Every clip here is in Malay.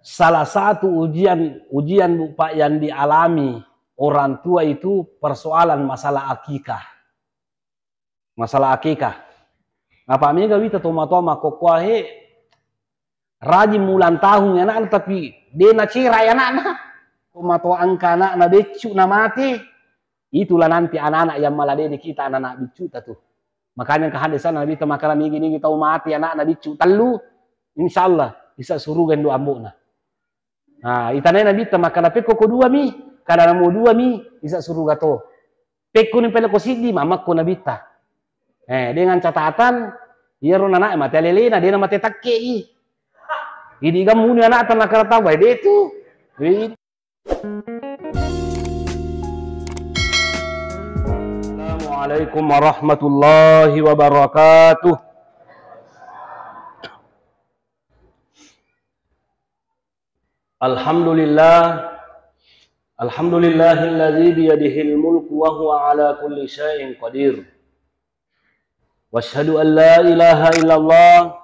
salah satu ujian Pak yang dialami orang tua itu persoalan masalah akikah. Masalah akikah. Apa mega wita toma-toma kokwahe rajin ulang tahun anak tapi dia na cerai anak-anak. Toma-toma angka anak na becu na mati. Itulah nanti anak-anak yang malah dia kita anak-anak bicu tuh. Makanya kehadisan Nabi itu makanan gini tahu mati anak-anak bicu telu insyaallah bisa suruh gendo ambukna. Nah, itanay Nabi itu makanan peko dua mi, kada mau dua mi bisa suruh gato. Peko ni pele ko sidi mamak ko Nabi ta. Dengan catatan iya ron anak mati lelena dia mati takkei. Ini kamu ni anak tan nakara tahu dia itu. Assalamualaikum warahmatullahi wabarakatuh. Alhamdulillahilladzi biyadihil mulku wa huwa ala kulli syai'in qadir. Wa asyhadu an la ilaha illallah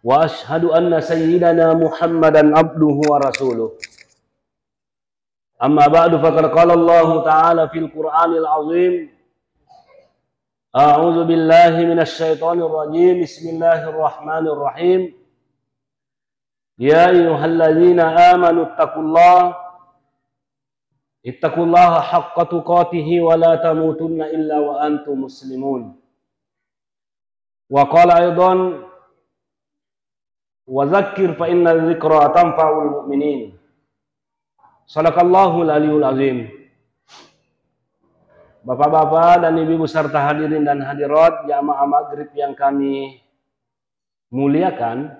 wa asyhadu anna sayyidana Muhammadan abduhu wa rasuluh. Amma ba'du faqad qala Allah ta'ala fil Qur'anil azim. A'udzu billahi minasy syaithanir rajim. Bismillahirrahmanirrahim. Ya ayyuhalladzina amanu ittaqullaha haqqa tuqatih wa la tamutunna illa wa antum muslimun. Wa qala aidan wa dzakkir fa inna dzikra tanfa'ul mu'minin. Shadaqallahul aliyul azim. Bapak-bapak dan ibu-ibu serta hadirin dan hadirat jamaah maghrib yang kami muliakan,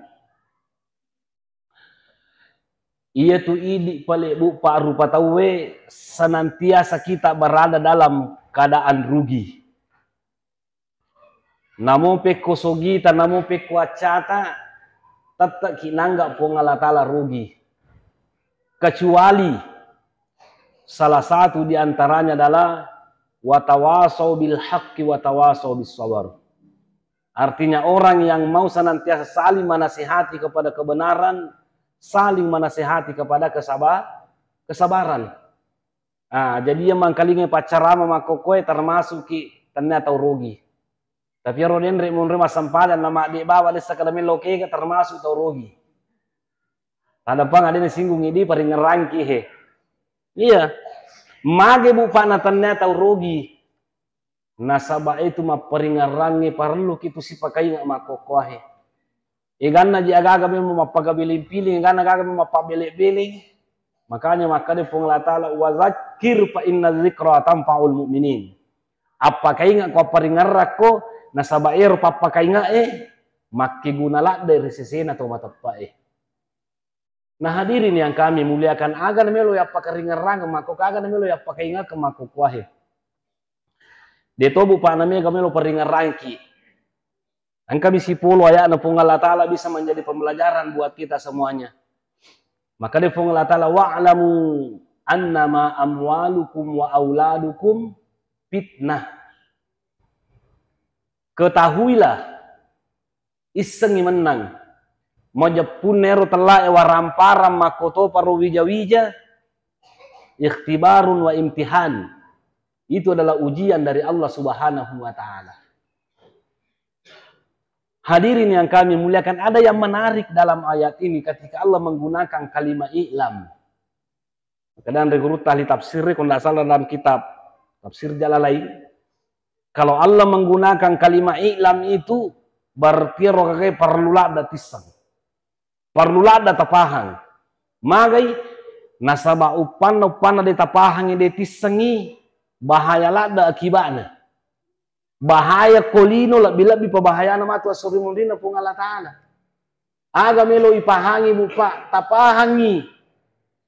iya tu idi pale bu pak rupa tawe senantiasa kita berada dalam keadaan rugi. Namo peko sogita, namo peko acata, tetap kinanggap Allah Ta'ala rugi. Kecuali salah satu diantaranya adalah watawasau bil haqqi watawasau bis sabar. Artinya orang yang mau senantiasa saling menasihati kepada kebenaran, saling menasihati kepada kesabaran. Jadi yang mangkalinge pacarama makokoe termasuk ki ternyata rugi. Tapi roden rek mun rema sampadan nama di bawa desa kadame lokega termasuk tau rugi. Ada pang ada singgung ini paling ngerangki he. Iya. Mage bu pana ternyata rugi. Nasabah itu mah paling ngerangi perlu kitu si pakai nggak makokoe. Iganna ji agaga memang mapagabiling-piling, iganna agaga memang mapabiling-biling. Makanya pung Allah Ta'ala wa zakir fa inna dzikra tanfa'ul mu'minin. Apa kainga ko paringarak ko nasabair papakainga makiguna dari sesena to matappa Nah hadirin yang kami muliakan, agar melo ya pakaringarang mako kaga melo ya pakainga ke mako kuahe. Detobu pa namanya kamelo paringarangki. Angka bisi puluh ayat na pung Allah Ta'ala bisa menjadi pembelajaran buat kita semuanya. Maka dia pung Allah Ta'ala wa'lamu annama amwalukum wa auladukum fitnah. Ketahuilah isengi menang. Mojapun nero telah waramparam makoto paru wija-wija ikhtibarun wa imtihan. Itu adalah ujian dari Allah Subhanahu wa Ta'ala. Hadirin yang kami muliakan, ada yang menarik dalam ayat ini ketika Allah menggunakan kalimat i'lam. Kadang regurut ahli tafsir kalau tidak salah dalam kitab tafsir Jalalain, kalau Allah menggunakan kalimat i'lam itu berarti rokakai perlu lada tisang, perlu lada tapahang. Magai nasabah upan di tapahang ini tisangi bahaya lada akibatnya. Bahaya kolino lebih pabahaya nama tu asuri mundina pung Allah Ta'ala. Aga melo ipahangi bupa tapahangi.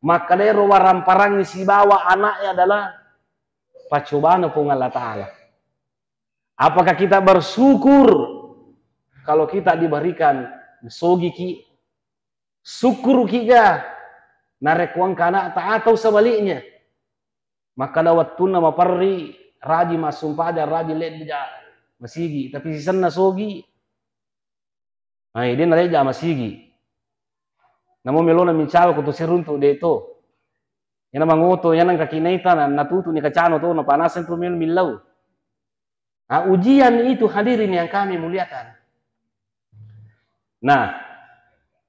Maka dero waramparangi si bawa anaknya adalah pacobaan pung Allah Ta'ala. Apakah kita bersyukur kalau kita diberikan sogi ki? Syukur kita narek uang kana atau sebaliknya. Maka dawat tuna maparri raji masumpa ada raji led dia masigi tapi si sana sogi. Nah, dia nareja masigi. Namo melona mincawa ko to serunto de to. Yana mangoto yana kakinaita na natutu ni kacano to na panasan to milau. Nah, ujian itu hadirin yang kami muliakan. Nah,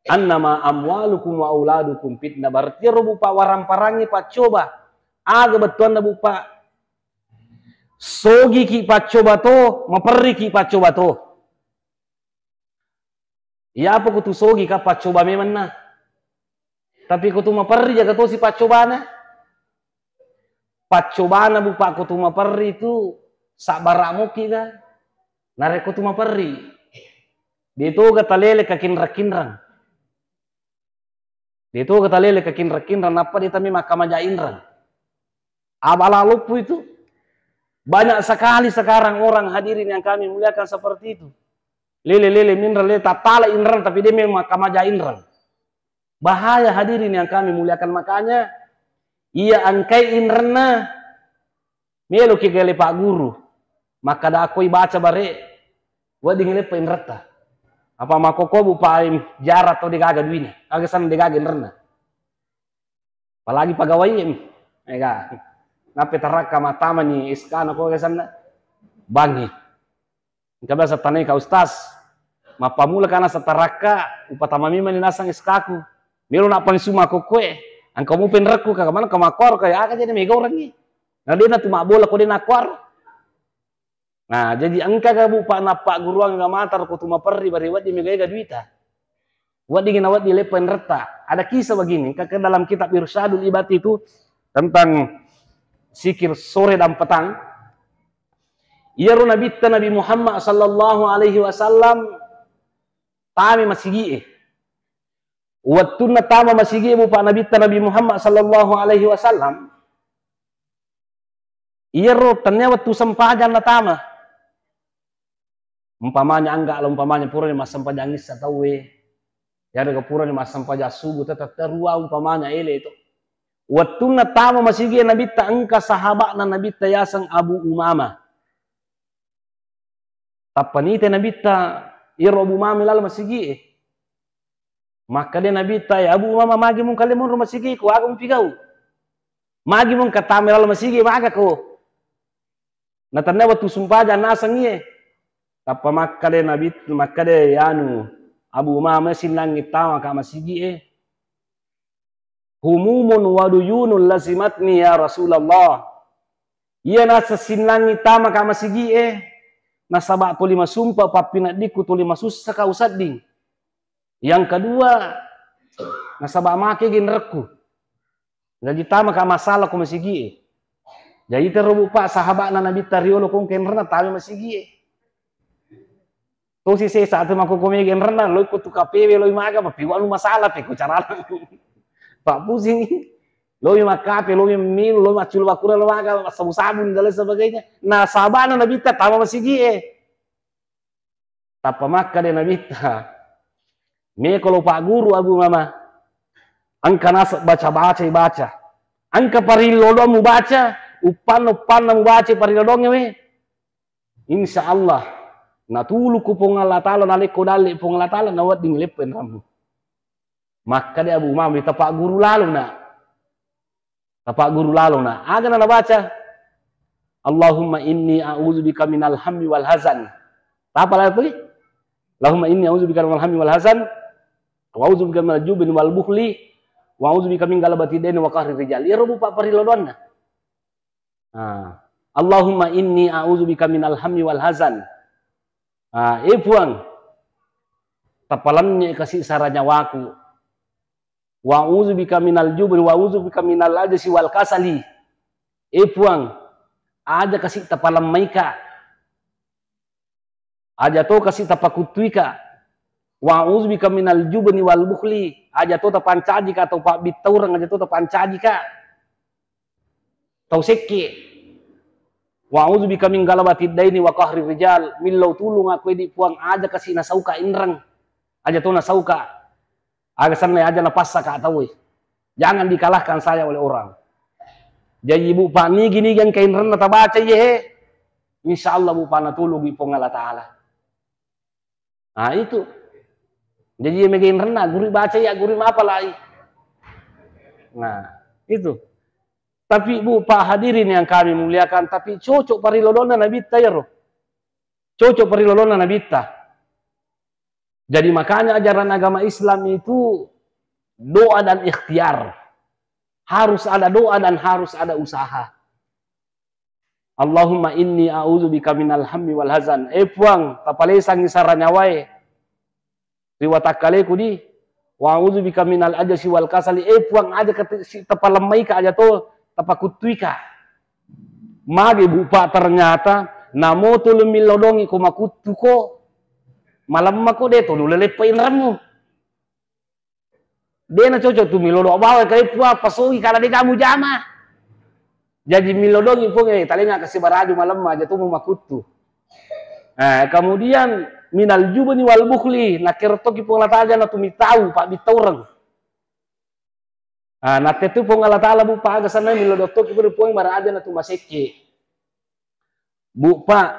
annama amwalukum wa auladukum fitnah, berarti rupa waram parangi pak coba. Aga betuan na bupa sogi ki pak coba to, maperri ki pak coba to. Ya apa kutu sogi ka pak coba memang na. Tapi kutu maperri jaga to si pak coba na. Pak coba na bupa kutu maperri itu sak baramu kita. Nare kutu maperri. Dito katalele kakinra-kinrang. Dito katalele kakinra-kinrang apa dia tami makamajainrang. Abala lupu itu. Banyak sekali sekarang orang hadirin yang kami muliakan seperti itu. Lele-lele minra lele tatala inrang tapi dia memang makamajainrang. Bahaya hadirin yang kami muliakan, makanya ia angkai inrana melo ki gele pak guru maka da koi baca bare wadi ngele pa inrata apa makoko bu paim jarat to digaga duini aga san digaga inrana apalagi pegawai ega nape taraka matama ni iskana ko ga sana bangi kabe sa tanai ka ustaz mapamula kana sa taraka upatama mi maninasang iskaku melo na pan suma ko koe angkau mau penreku kagak mana kamakor kayak jadi mega orang ni. Nah dia nanti mak bola kau dia nakor. Nah jadi angka kamu pak napak guruang nggak matar kau tu perri bari wat di mega duita. Wat dingin awat di lepen reta. Ada kisah begini. Kakak dalam kitab Irsyadul Ibad itu tentang sikir sore dan petang. Ia Nabi Muhammad sallallahu alaihi wasallam tami masigi. Waktu natama masigi bupa Nabi Muhammad sallallahu alaihi wasallam. Iya ternyata waktu sempajan natama. Umpamanya angga lah umpamanya pura ni mas sempajan ngisa tawe. Ya ada pura ni mas sempajan subuh tetap terua umpamanya ele itu. Waktu natama masigi Nabi ta angka sahabat na Nabi ta yasang Abu Umama. Tapanite Nabi ta iro Abu Umama lalu masigi. Maka dia Nabi tanya, Abu Umama magi mong kalimun rumah sigi ko, aga mong pigaw. Magi mong katamel rumah sigi, maga ko. Natanda waktu sumpah jangan nasang niye. Tapa maka dia Nabi, maka dia yanu, Abu Umama sinang itama ka masigi Humumun waduyunun lazimatni ya Rasulullah. Iya nasa sinang itama ka masigi Nasabak tu lima sumpah, papinat diku tu lima susah ka usading. Yang kedua, nasabak make ginreku. Jadi tama ka masalah ko masigi. Jadi terubu pak sahabat na Nabi tariolo kong kenrena tawi masigi. To si saat mako ko me kenrena loy ko tu KPW loy maga papiwa lu masalah pe ko cara. Pak pusing. Loy makape loy min loy macul bakura lo maga sabu-sabun dan sebagainya. Nah sahabat na Nabi tawa masigi. Tapa maka de Nabi me kalau Pak Guru Abu Mama, angka nas baca. Angka parilodong mu baca, upan mu baca parilodongnya me. Insya Allah, natulu ku Allah Ta'ala nalik ko dalik Allah Ta'ala nawat ding lepen ramu. Maka dia Abu Mama kita Pak Guru lalu na. Pak Guru lalu na. Aga na baca. Allahumma inni a'udzubika minal hammi wal hazan. Apa lagi? Allahumma inni a'udzubika minal hammi wal hazan. Wa a'udzubika minal jubni wal bukhli wa a'udzubika min galabati daini wa qahri rijal. Ya rubu pak parilodonna. Allahumma inni a'udzubika minal hammi wal hazan. Puang. Tapalannya kasih saranya waku. Wa a'udzubika minal jubni wa a'udzubika minal ajzi wal kasali. Puang. Ada kasih tapalam maika. Aja to kasih tapakutuika. Wa uzbika minal jubni wal bukhli. Aja to tapancaji ka atau pak bitaurang aja to tapancaji ka. Tau seki. Wa uzbika min galabati daini wa qahri rijal. Millau tulung aku di puang aja kasih nasauka inrang. Aja to nasauka. Aga sana aja napasa ka tahu. Jangan dikalahkan saya oleh orang. Jadi ibu pak ni gini yang kainran nata baca ye. Insyaallah bu pak natulung ipong Allah Ta'ala. Nah itu. Jadi dia megain rendah, guru baca ya, guru apa lagi. Nah, itu. Tapi Bu, Pak hadirin yang kami muliakan, tapi cocok parilodona nabita ya roh. Cocok parilodona nabita. Jadi makanya ajaran agama Islam itu doa dan ikhtiar. Harus ada doa dan harus ada usaha. Allahumma inni a'udzubika minal hammi wal hazan. Puang, tapalesang isaranya wae. Riwatakaleku di wa a'udzubika minal ajasi wal kasali. Puang aja tapalemai ka aja to, tapakutui ka. Mage bupa ternyata namo tu lumilodongi ko makutu ko. Malam mako de to lelepain ramu. Dia na cocok tu milodo bawa kai pua pasogi kada de kamu jama. Jadi milodongi pun talinga kasih baraju malam aja tu makutu. Kemudian minal jubani wal bukhli nakirtoki pun Allah Ta'ala na tumitau pak bitaurang. Natetu pun Allah Ta'ala bu pa sana milodotoki pun pun barada na tumaseke. Bu Pak,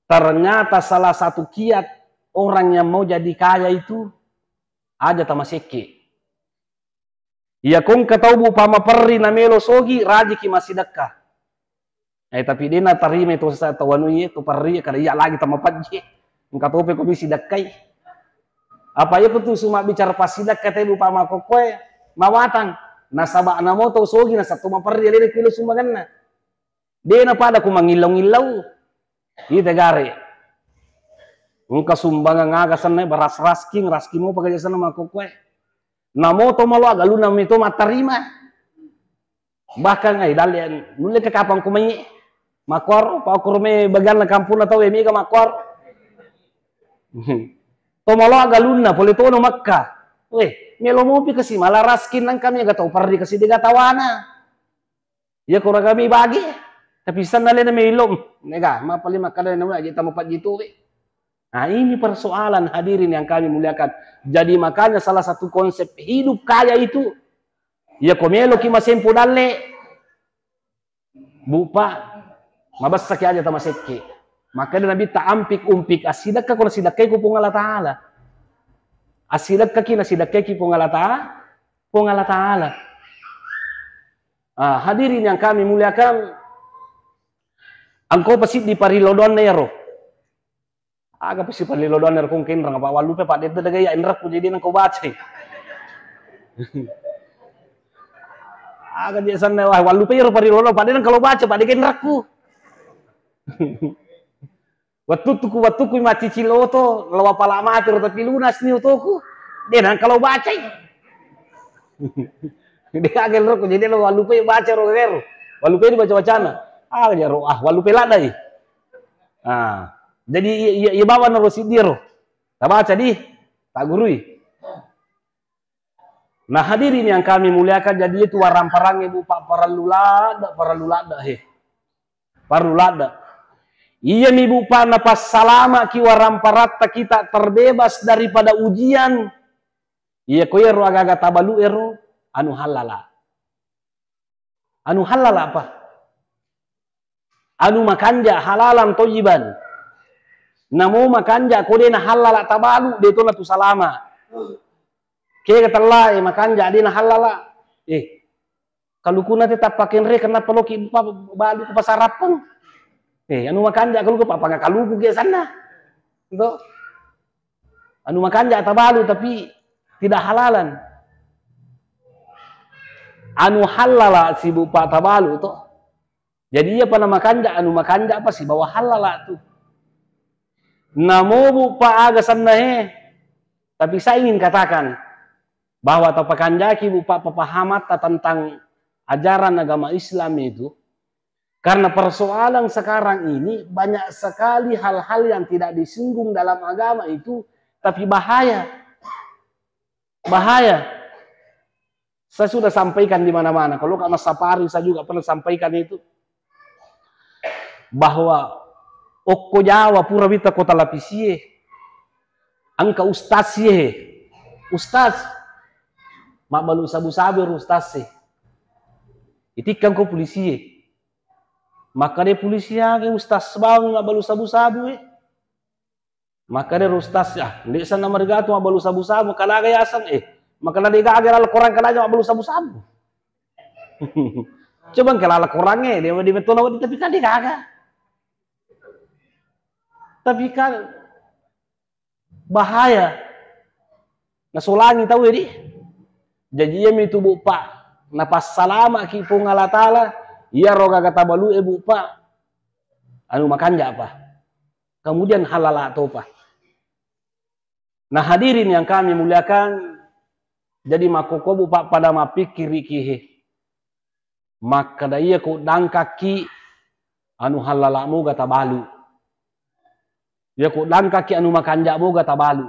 ternyata salah satu kiat orang yang mau jadi kaya itu ada tamaseke. Ya kung katau bu pama perri na melo sogi raji ki masih dekat. Tapi dia na tarima itu sa tawanu itu perri kada iya lagi tama padje. Engka tope ko bisi dekai. Apa ya betul cuma bicara pasidak kata bu pama kokoe mawatan nasaba na moto sogi na satu ma perri lele kilo sumaganna. Dia na pada ku mangilaw-ilaw. Ite gare. Engka sumbangan ngagasan na baras-rasking mo pagajasan na makokoe. Namoto malo agaluna mito matarima. Bahkan ay dalian nule ke kapang kumayi. Makor pa kurme bagan na kampung atau emi ka makor. To malo agaluna polito no Makka. Melo mo pi kasi malaraskin nang kami gatau pardi kasi digatawana. Ya kurang kami bagi. Tapi sanale na melom. Nega mapalima kada na aja tamo pat gitu Nah ini persoalan hadirin yang kami muliakan. Jadi makanya salah satu konsep hidup kaya itu ya komelo ki masempo dalle. Bupa mabasaki aja tamaseki. Maka Nabi taampik umpik asidakka ko sidakai ko pung Allah Ta'ala. Asidakka ki nasidakai ki pung Allah Ta'ala. Hadirin yang kami muliakan, angko pasti di parilodon nero. Aga pasti parilodon nero kung kinrang apa walupe pak dito dagay ya inrak ko jadi nang ko baca. Aga dia sana wah walupe yero parilodon pak dito kalau baca pak dito inrak ko. Watuku mati ciloto lawa pala mati tapi lunas ni utoku. Dia nang kalau baca. Dia agak roko jadi lo walupe baca ro gero. Walupe dibaca wacana. Dia ro walupe ladai. Jadi ia bawa naro sidiro. Tak baca di tak gurui. Nah hadirin yang kami muliakan, jadi itu warang parang ibu pak paralulada he. Parulada. Iya nih bu pak napas salama ki warang parata kita terbebas daripada ujian. Iya koyero agak tabalu ero anu halala. Anu halala apa? Anu makanja halalan toyiban. Namo makanja kode na halala tabalu deto na tu salama. Kaya katala makanja di na halala. Kalau kuna tetap pakai re kenapa lo ki balu ke pasarapang? Anu makanja kalau apa nggak kaluku ke sana? Itu. Anu makanja tabalu tapi tidak halalan. Anu halala si bupa tabalu tuh. Jadi apa nama makanja? Anu makanja apa sih bawa halala tuh? Namo bupa aga sana Tapi saya ingin katakan bahwa tapakanjaki bupa papahamat tentang ajaran agama Islam itu. Karena persoalan sekarang ini banyak sekali hal-hal yang tidak disinggung dalam agama itu, tapi bahaya. Bahaya. Saya sudah sampaikan di mana-mana. Kalau Kak Mas Sapari saya juga pernah sampaikan itu. Bahwa Okko Jawa pura bita kota lapisie. Angka ustaz ye. Ustaz. Mak balu sabu-sabu ustaz ye. Itikan ko polisi ye. Maka dia polisi lagi ustaz bang nggak balu sabu-sabu Maka dia rustas ya, di sana mereka tu abalu sabu-sabu kana gaya asam maka nanti kagak al Quran kana aja abalu sabu-sabu. Coba kalau al Qurannya dia di betul tapi kan dia kagak. Tapi kan bahaya. Nah solangi tahu ya di. Jadi ya itu bu pak. Nah pas salama ki pung Allah Ta'ala. Iya roga kata balu bu pak. Anu makan ja apa. Kemudian halal atau apa. Nah hadirin yang kami muliakan. Jadi makoko bu pak pada mapikir ikihe. Maka da iya ko dangkaki. Anu halalamu kata balu. Ya ko dangkaki anu makan ja boga tabalu.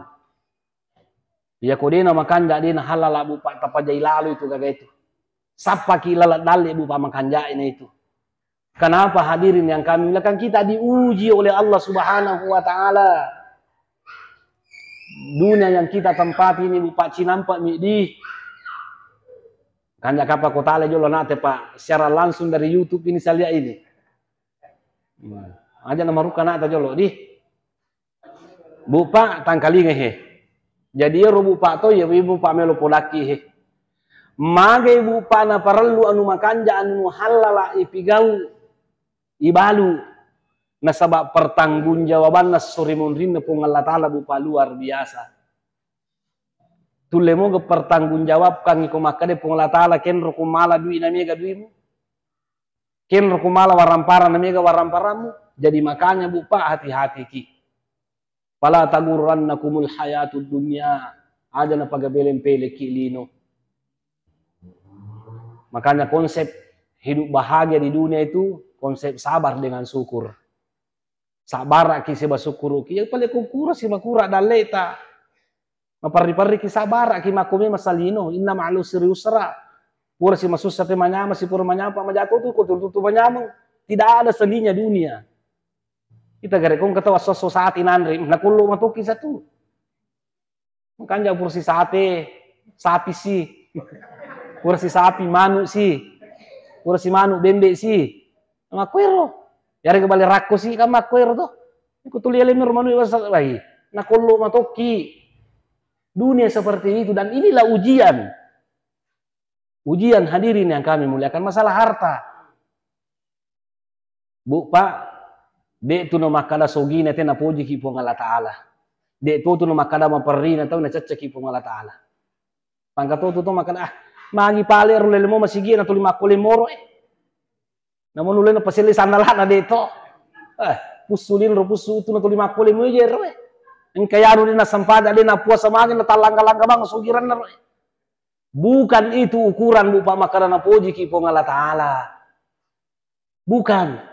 Ya ko dena makan ja dena halal bu pak tapajai lalu itu kagak itu. Sapa ki lalat dalik bu pak makan ja ini itu. Kenapa hadirin yang kami muliakan kita diuji oleh Allah Subhanahu wa taala. Dunia yang kita tempati ini bu pak cinampak mi di kan kapa kota le jolo nate pak secara langsung dari YouTube ini saya lihat ini. Aja nama ruka nate jolo di. Bu pak tangkali ngehe. Jadi ya bu pak to ya ibu pak melo podaki he. Mage bu pak na perlu anu makanja anu halala ipigau ibalu. Na sabab pertanggungjawaban na surimun rinna pung Allah Ta'ala bu pak luar biasa. Tule mo pertanggungjawab kang iko makade pung Allah Ta'ala ken ro kumala dui na mega duimu. Ken ro kumala warampara na mega waramparamu. Jadi makanya bu pak hati-hati ki. Fala tagurrannakumul hayatud dunya. Ada na pagabelem-pele kilino. Makanya konsep hidup bahagia di dunia itu konsep sabar dengan syukur. Sabar ki seba syukur ki. Ya pale kukura si makura daleta. Mapari-pari ki sabar ki makume masalino. Inna ma'al usri usra. Pura si masusah te manyama si pura manyapa majatuh tu kutul-tutul manyamang. Tidak ada selinya dunia. Kita garekong katawa soso saat inandri, nakulo matuki satu. Makanya pursi sate, sapi si, pursi sapi manu si, pursi manu bembe si, makwero. Yari kembali rakko si, kan makwero tuh. Ikutuli alimir manu iwasat lagi. Nakulo matuki. Dunia seperti itu dan inilah ujian. Ujian hadirin yang kami muliakan masalah harta. Bu Pak. Dek tu no makada sogi na tena poji ki pung Allah Ta'ala. Dek tu no makada maperri na tau na cecek ki pung Allah Ta'ala. Pangka tu makada magi pale rulele mo masigi na tuli makole moro namun ule na pasili sandalan na deto. Pusulin ro pusu tu na tuli makole mo jero en kayano din na sampada din na puasa magi na talangga-langga bang sugiran na ro. Bukan itu ukuran bu pak makada na poji ki pung Allah Ta'ala. Bukan.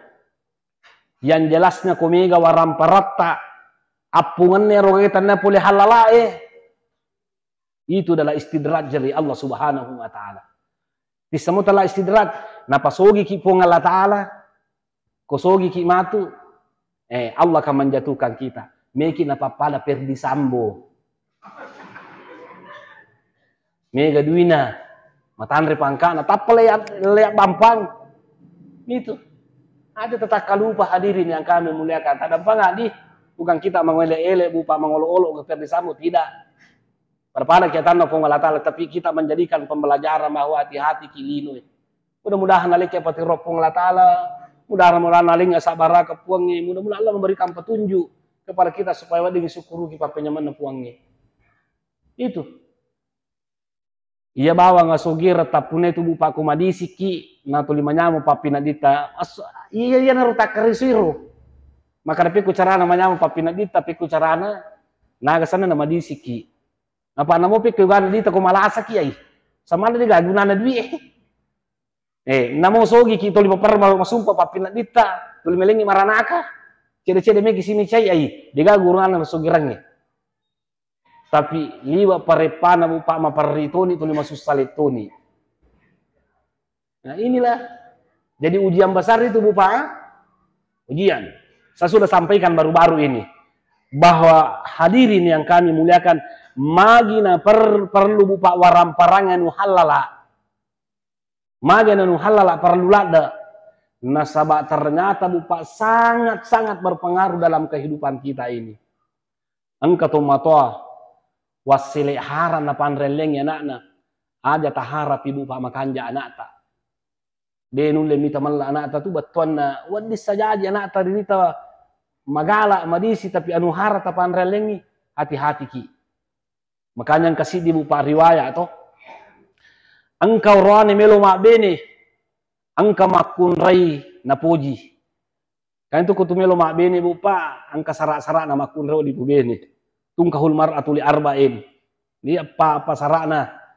Yang jelasnya komega waramparatta apungannya rogetannya boleh halalae itu adalah istidraj dari Allah Subhanahu wa taala. Di semua telah istidraj napasogi ki pung Allah Ta'ala kosogi ki matu Allah akan menjatuhkan kita meki napapada perdi sambo mega duina matandre pangkana tapale leak bampang itu. Ada tetap kalupa hadirin yang kami muliakan. Tak ada pangadi. Bukan kita mengoleh-eleh, bupa mengolok-olok ke sambo. Tidak. Pada kita pun Allah Ta'ala. Tapi kita menjadikan pembelajaran bahwa hati-hati kilino. Mudah-mudahan nalik pati ropong Allah Ta'ala. Mudah-mudahan nalik sabar kepuangnya. Mudah-mudahan Allah memberikan petunjuk kepada kita supaya wading syukuru kita penyaman puangnya. Itu. Ia bawa ngasogir tapune tu bupa kumadisi ki na tulimanya mo papinadita iya naruta karisiru maka tapi ku carana manyamo papinadita piku carana naga sana na madisi ki apa namo piku gan dita ko malasa ki ai sama na diga gunana dwi namo sogi ki tuli papar masumpa papinadita tuli melengi maranaka cede-cede me kisini cai ai diga gurana masogirangnya. Tapi liwa parepana bupa maparitoni tuli masus salitoni. Nah inilah jadi ujian besar itu bupa ujian. Saya sudah sampaikan baru-baru ini bahwa hadirin yang kami muliakan magina perlu bupa waramparangan nu halala. Magina nu halala perlu lada. Nasabak ternyata bupa sangat-sangat berpengaruh dalam kehidupan kita ini. Angka to matoa wasile haran na panreleng anakna aja tahara ibu pak makanja anakta denun le mita malla anakta tu batuan na wadis saja anakta dirita magala madisi tapi anu hara ta panrelengi hati-hati ki makanya kasih di bupa riwayat to engkau roane melo mak bene angka makun rai na poji kan itu kutu melo mak bene bupa angka sarak-sarak na makun rai di bene tung kahul mar'atu li arba'in dia apa sarakna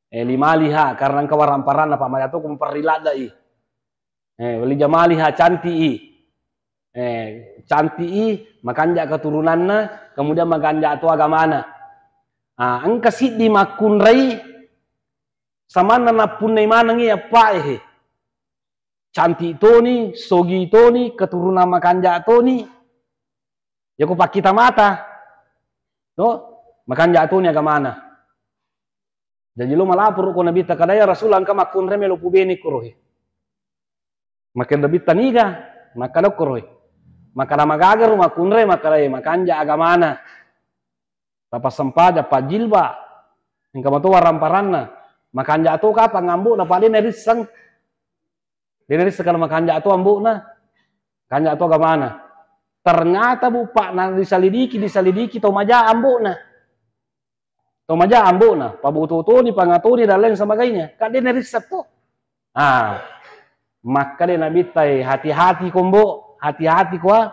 limaliha karena engkau waramparan apa mayato kumperilada i wali jamaliha cantik cantik makanja keturunanna kemudian makanja tu agamana angka sidi makun rai samana na punai manangi apa cantik toni sogi toni keturunan makanja toni ya ku pak kita mata to makanja toni agamana jadi lo malapur ko nabi takadaya rasul angka makun rai melo pubeni korohi makin nabi taniga makana korohi makana magagar makun rai makana makanja agamana tapa sempaja pajilba engka mato waramparanna makanja tu kapa ngambu na pade nerisang deneris kalau makanja tu ambu na kanja tu agamana ternyata bupak na disalidiki to maja ambu na tomaja ambo na pabuto-to ni pangatoni dan lain sebagainya kan dia nerisap to maka dia nabitai hati-hati kombo hati-hati kwa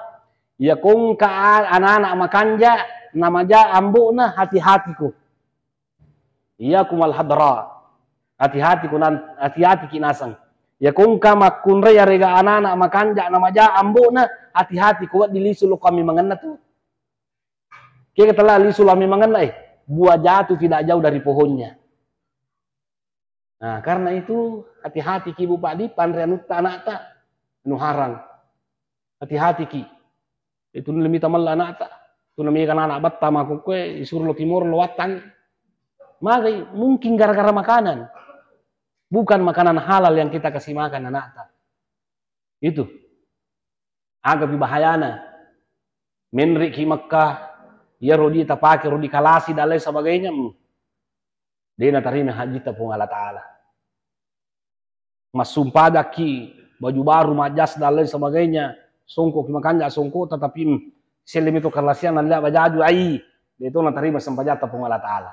ya kong ka anak-anak makanja namaja ambo na hati-hati ko iya kumal hadra hati-hati ko nan hati-hati kinasang ya kong ka makunre ya rega anak-anak makanja namaja ambo na hati-hati ko dilisul kami mangana tu kaya telah lisul kami mangana buah jatuh tidak jauh dari pohonnya. Nah, karena itu hati-hati ki bupadi panreanutta anakta nu harang. Hati-hati ki. Itu lebih tamal anakta. Itu namanya kan anak batta maku kue disuruh lo timur lo watang. Maka mungkin gara-gara makanan. Bukan makanan halal yang kita kasih makan anakta. Itu. Agak bahayana. Menrik ki Makkah ya rodi tapake rodi kalasi dan lain sebagainya dia na tarima haji tapung Allah Ta'ala masumpah daki baju baru majas dan lain sebagainya songko kimakanja songko tetapi selim itu kalasian nanda bajaju ai dia itu na tarima sempajat tapung Allah Ta'ala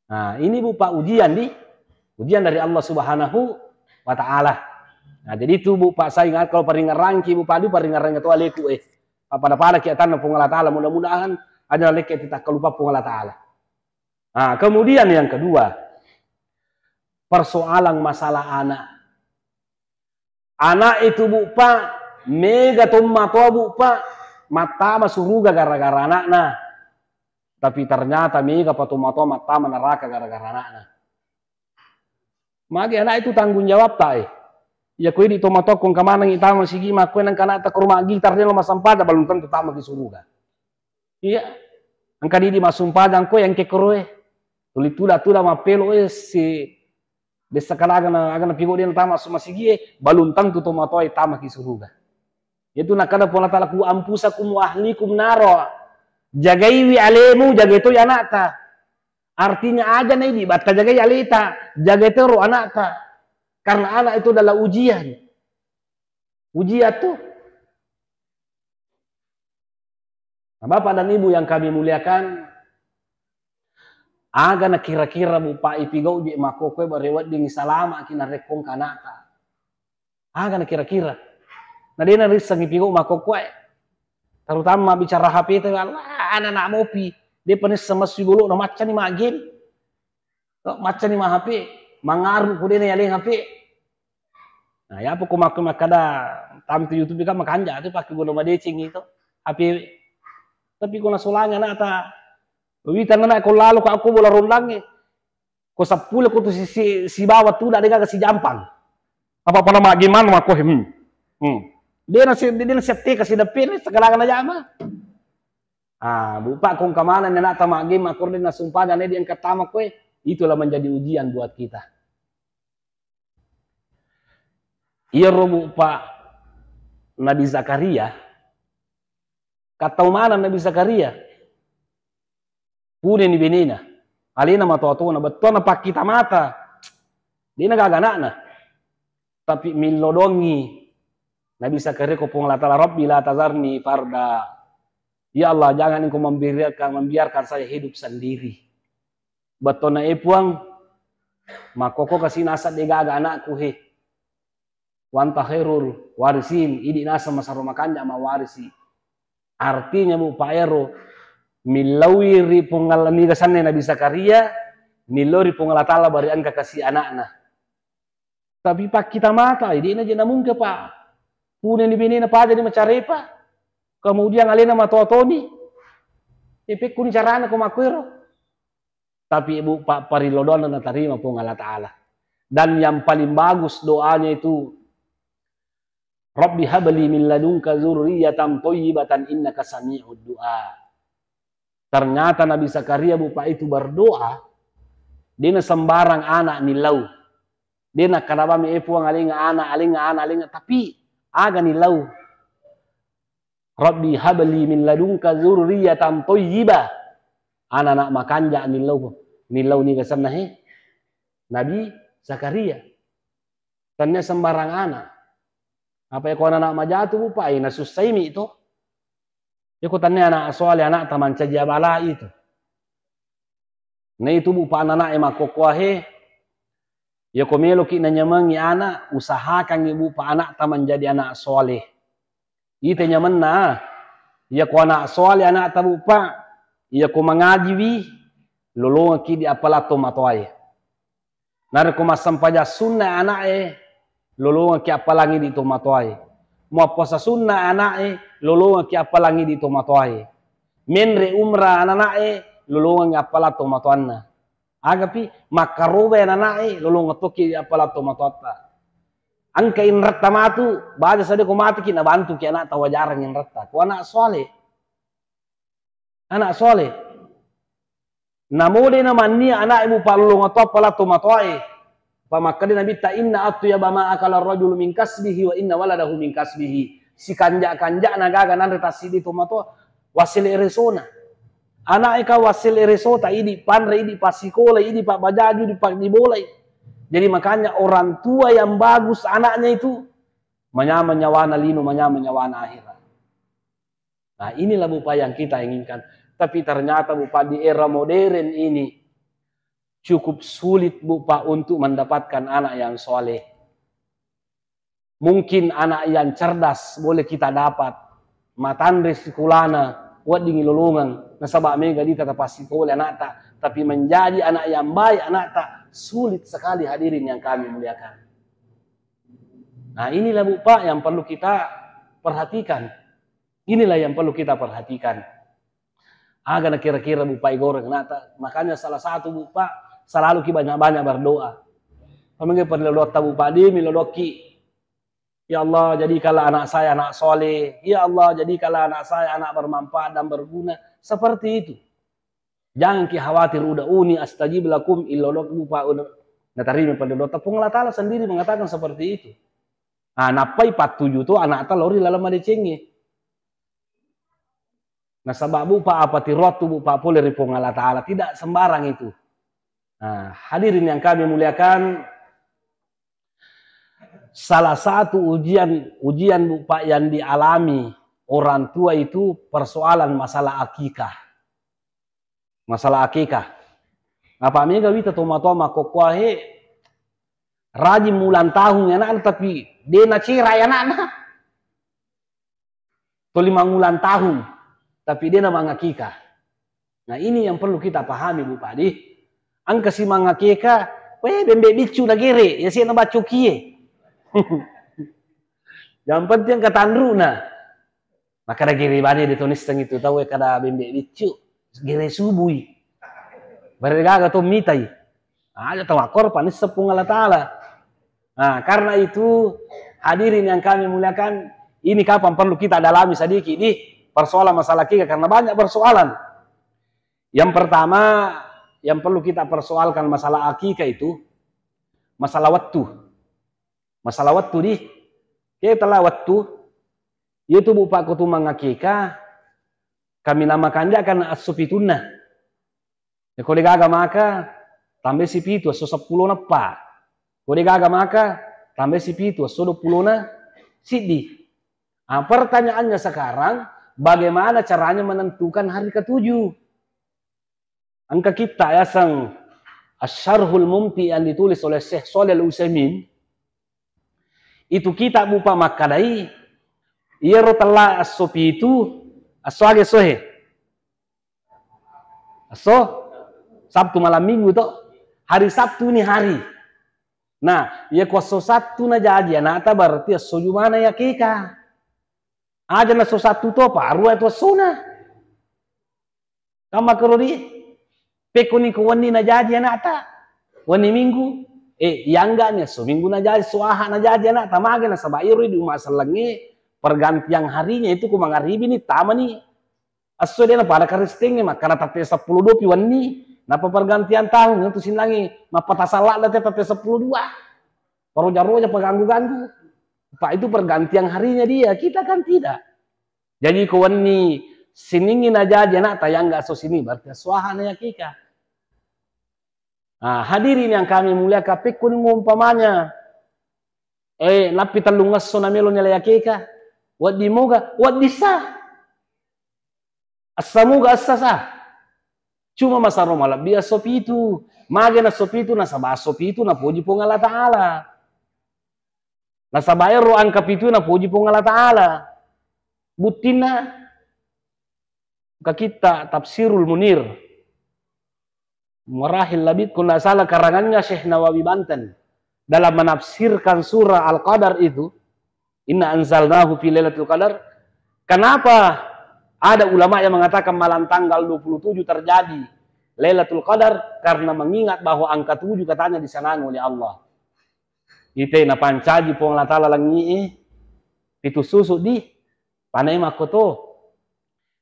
nah ini bupa ujian ujian dari Allah Subhanahu wa Ta'ala nah jadi itu bupa saya ingat kalau paringan rangki bupa di paringan rangki itu aleku pada kiatan tapung Allah Ta'ala mudah-mudahan ada lagi kita kelupa pun Allah Ta'ala. Nah, kemudian yang kedua, persoalan masalah anak. Anak itu bupa, mega tumma tua bupa, mata masuruga gara-gara anaknya. Tapi ternyata mega patumma tua mata neraka gara-gara anaknya. Maka anak itu tanggung jawab tak ya kue di tomato kong kamana ngita masigi makue nang kana ta kurma gitar dia lo masampada balun tentu tak magi suruga. Iya, angka di masum padang ko yang kekoroe, tula mapelo si desa kalaga na pigo dia tama sumasigi balun tentu tomato ay tama kisuruga. Itu nakada pola tala ku ampusa kum ahlikum naro, jagaiwi alemu jaga itu anakta. Artinya aja nih di batta jagai alita, jaga itu ro anakta. Karena anak itu adalah ujian. Ujian tuh. Nah, Bapak dan Ibu yang kami muliakan, aga na kira-kira bupa ipigau di makokwe barewat ding salama kina rekong kanaka. Aga na kira-kira. Nah dia narisang ipigau makokwe. Terutama bicara HP itu, anak mopi. Dia penis sama sibulu na macan ni magin. Macan ni HP, mangaruh ko din yaling HP. Nah, ya po kumakada tamto YouTube ka makanja ito pakai guna madecing itu HP. Tapi kung nasulanya na ata witan na ko lalo ka ako bola rondang ko sa pula ko to si bawat tu dari ka si jampang apa pala magiman mako dia na safety kasi dapin segala na jama bupa kung kamana na nata magim makor din na sumpah dan di ang katama ko itulah menjadi ujian buat kita. Iya robo pa Nabi Zakaria. Kata mana Nabi Zakaria? Punen ni benena. Alina matoto na betul na pak kita mata. Dia na gaganakna. Tapi milodongi. Nabi Zakaria ko pong latala Rabbi la tazarni farda. Ya Allah, jangan engkau membiarkan saya hidup sendiri. Betul na epuang makoko kasih nasat de gaga anakku he. Wanta khairul warisin, idi nasa masarumakan ma warisi. Artinya bu Pak Ero milawiri pungalani kasannya Nabi Zakaria, milori pungalatala bari angka kasih anakna. Tapi pak kita mata, ini aja namun ke pak. Punya di bini apa jadi macarepa. Kemudian alena matotoni. Ipek kuni carana kumakwero. Tapi ibu pak parilodona na tarima pungala ta'ala. Dan yang paling bagus doanya itu Rabbi habli min ladunka dzurriyyatan thayyibatan innaka sami'ud du'a. Ternyata Nabi Zakaria bupa itu berdoa, dia sembarang anak nilau. Dia nak kanaba me epuang alinga, tapi aga nilau. Rabbi habli min ladunka dzurriyyatan thayyibah. Anak makanja nilau ni kesanna he. Nabi Zakaria. Tanya sembarang anak. Apa ya kau anak majatu bupa ina susaimi itu. Ya kau tanya anak soalnya anak taman cajabala itu. Nah itu bupa anak emak kokwahe. Ya kau meloki nanyamangi anak usahakan ibu pa anak taman jadi anak soleh. Itu nyaman na. Ya kau anak soleh anak tabupa. Ya kau mengaji wi lolong ki di apalato matoai. Nare kau masam paja sunnah anak lolong ki apalangi di tomatoai. Mau puasa sunnah anak lolong ki apalangi di tomatoai. Menre umrah anak lolong ki apalato matoanna. Agapi makarobe anak lolong toki di apalato matoata. Angka inrata matu baca saja ko mati kina bantu ki anak tawajarang inrata. Ko anak soleh. Anak soleh. Namode naman ni anak ibu palulong atau apalato matoai. Maka dia Nabi ta inna atyaba ma akala ar-rajulu min kasbihi wa inna waladahu min kasbihi. Si kanjak-kanjak nagaga nan retasi di tomato wasil eresona. Anak eka wasil eresota idi panre idi pasikola idi pak bajaju di pak dibolai. Jadi makanya orang tua yang bagus anaknya itu menyama nyawana lino menyama nyawana akhirat. Nah inilah bupa yang kita inginkan. Tapi ternyata bupa di era modern ini cukup sulit bupa untuk mendapatkan anak yang soleh. Mungkin anak yang cerdas boleh kita dapat. Matandre sekulana, buat dingin lolongan. Nasabak mega di kata pasti oleh anak tak. Tapi menjadi anak yang baik anak tak sulit sekali hadirin yang kami muliakan. Nah inilah bupa yang perlu kita perhatikan. Inilah yang perlu kita perhatikan. Agak kira-kira bupa igoreng nata. Makanya salah satu bupa selalu ki banyak-banyak berdoa. Pemanggi perlu tabu padi milodoki. Ya Allah jadikanlah anak saya anak soleh. Ya Allah jadikanlah anak saya anak bermanfaat dan berguna. Seperti itu. Jangan ki khawatir udah uni astajib lakum illodok bupa udah. Natarimi pada doa. Tapi Allah Ta'ala sendiri mengatakan seperti itu. Nah napai 47 tu anak ta lori lalam ada cengi. Nah sebab bupa apa tirotu bupa boleh ripong Allah Ta'ala. Tidak sembarang itu. Nah, hadirin yang kami muliakan, salah satu ujian bupa yang dialami orang tua itu persoalan masalah akikah. Masalah akikah. Apa mega wita toma-toma kokwahe rajin ulang tahun anak tapi dia na cirai anak. To 5 ulang tahun tapi dia na mangakikah. Nah, ini yang perlu kita pahami bupa di. Angka si mangakeka, bembe bicu na gere, ya siya na bacu kie. Yang penting katandru na. Maka na gere bani ditulis tang itu tahu kada bembe bicu, gere subui. Bergaga to mitai. Ada tawakor panis sepung Allah Ta'ala. Nah, karena itu hadirin yang kami muliakan, ini kapan perlu kita dalami sedikit di persoalan masalah kika karena banyak persoalan. Yang pertama yang perlu kita persoalkan masalah akikah itu masalah waktu. Masalah waktu di kita lah waktu itu bupa kutu mangakikah kami namakan dia karena as-sufitunah. Ya kode gaga maka tambah si pitu so 10 na pa. Kode gaga maka tambah si pitu so 20 na sidi. Nah, pertanyaannya sekarang, bagaimana caranya menentukan hari ke-7? Angka kita ya sang Asyarhul Mumti yang ditulis oleh Syekh Shalih Al-Utsaimin, itu kita bupa makadai iya rotala asopi itu asoage sohe aso Sabtu malam Minggu toh, hari Sabtu ini hari. Nah, ya kuaso Sabtu na jadi anak berarti aso jumana ya keka aja na so Sabtu to paru itu sona kama kerodi pekoni ko wani na jadi anak ta wani Minggu yang enggak nih so Minggu na jadi suaha na jadi anak tamage na sabairu di rumah selengi pergantian harinya itu ku mangaribi nih tama nih aso dia na pada karistingnya makana tapi 10 dopi wani napa pergantian tahun itu sinlangi mapatasalak dah tapi 10 dua roja-roja pengganggu-ganggu Pak itu pergantian harinya dia, kita kan tidak. Jadi kawan ni siningin aja nak tayang nggak so sini berarti suahana ya kita. Nah, hadirin yang kami muliakan pikun umpamanya napi talungas so namelo nila ya kita. Wat di moga, wat di sa. Asamuga asasa. Cuma masaro malam dia sopi itu, magena sopi itu na sabah sopi itu na puji pong Allah Ta'ala. Nasabayar ro angka pitu na puji pong Allah Ta'ala. Butina kita Tafsirul Munir. Marahil Labid kalau tidak salah karangannya Syekh Nawawi Banten. Dalam menafsirkan surah Al-Qadar itu. Inna anzalnahu fi lailatul qadar. Kenapa ada ulama yang mengatakan malam tanggal 27 terjadi Lailatul Qadar? Karena mengingat bahwa angka 7 katanya disenangi oleh Allah. Ite na pancaji po Allah Ta'ala langi itu susu di panay makoto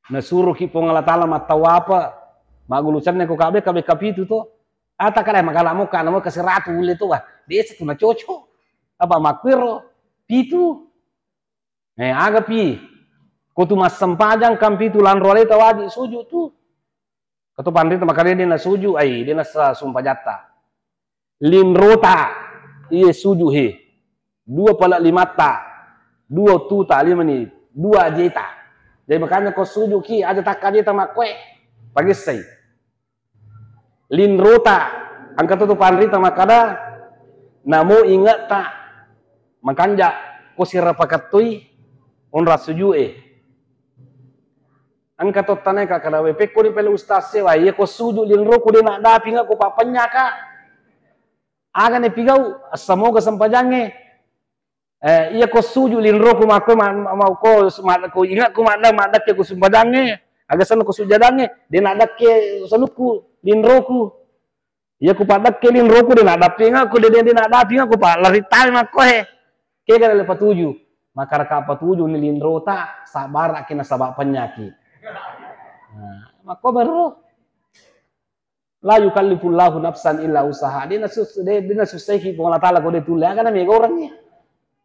nasuruh ki po Allah Ta'ala matawapa magulusan ko kabe kapitu to ata kala magala mo kana mo kasi ratu uli to di sa na chocho apa makwiro pitu aga pi ko tu masampajang kam pitu lan role tawadi suju tu kato pandita makare din na suju ay din na sa sumpajata limrota iya suju he 2 pala 5 ta 2 tuta 5 ni 2 jeta jadi makanya ko suju ki aja tak kadita makwe pagi say lin rota angka tu panrita makada namo ingat ta makanja ko sira pakatui onra suju angka to tanay ka kada we pe ko ni pele ustaz sewa iya ko suju lin ro ko de na dapi nga ko papanya ka aga ne pigau asamoga sampajange iya ko suju lin roku mako mau ko ingat ko madak ke ko sampajange aga sana ko sujadange de nadak ke saluku lin roku iya ko padak ke lin roku de nadak pinga ko de nadak pinga ko pa laritai mako ke ga le patuju makar ka patuju ni lin rota sabar kina sabab penyakit mako baru la yukallifullahu nafsan illa usaha dina susehi pong Allah Ta'ala ko de tulia kana mega orangnya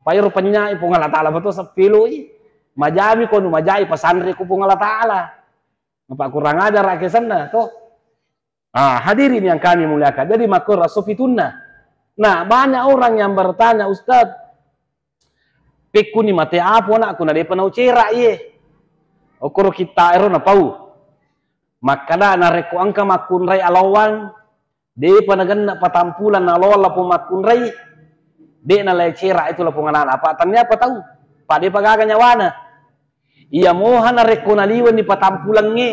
payro penya pong Allah Ta'ala beto sa pilo majami ko no majai pasandre ko pong Allah Ta'ala apa kurang ajar rakesan na to hadirin yang kami muliakan jadi makor asofitunna nah banyak orang yang bertanya Ustaz pekuni mate apa nak kuna de panau cera ye okoro kita ero na pau makada na reko angka makunrai alawan de panagan na patampulan na lola po makunrai de na lecera itu la penganan apa tanya apa tahu pak de pagaga nyawana iya moha na reko na liwan ni patampulan nge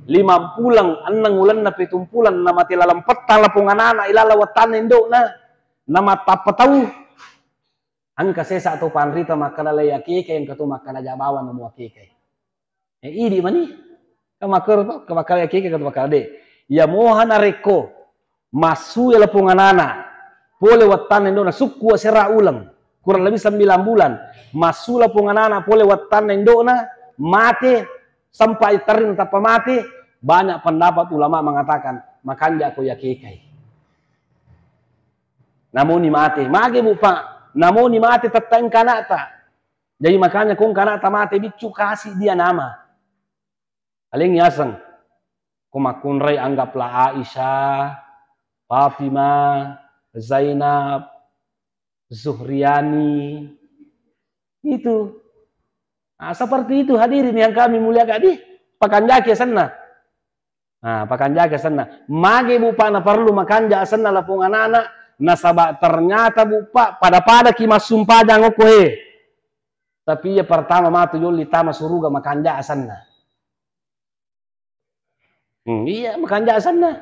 50 annang ulan na 70 na mati lalam petta la penganan ilala watan indo na mata tahu angka sesa atau panrita makala layaki yang katu makala jabawan na muakike idi mani kamakar to kamakar ya kike kamakar de ya mohana reko masu ya lapunganana pole watan endo na suku sera ulang kurang lebih 9 bulan masu lapunganana pole watan endo na mate sampai terin tapa mate banyak pendapat ulama mengatakan makan dia aku ya kike namun ni mate mage bu pak namun ni mate tetang kanata jadi makanya kung kanata mate bicu kasih dia nama aling yasang kumakunrai anggaplah Aisyah, Fatimah, Zainab, Zuhriani, itu. Nah, seperti itu hadirin yang kami muliakan di pakanjake sana. Nah, pakanjake sana. Mage bupa na perlu makanja sana lapung anak-anak. Nasaba ternyata bupa pada kimas sumpah jangan kohe. Tapi ya pertama matu yoli tama suruga makanja sana. Iya makanja sana.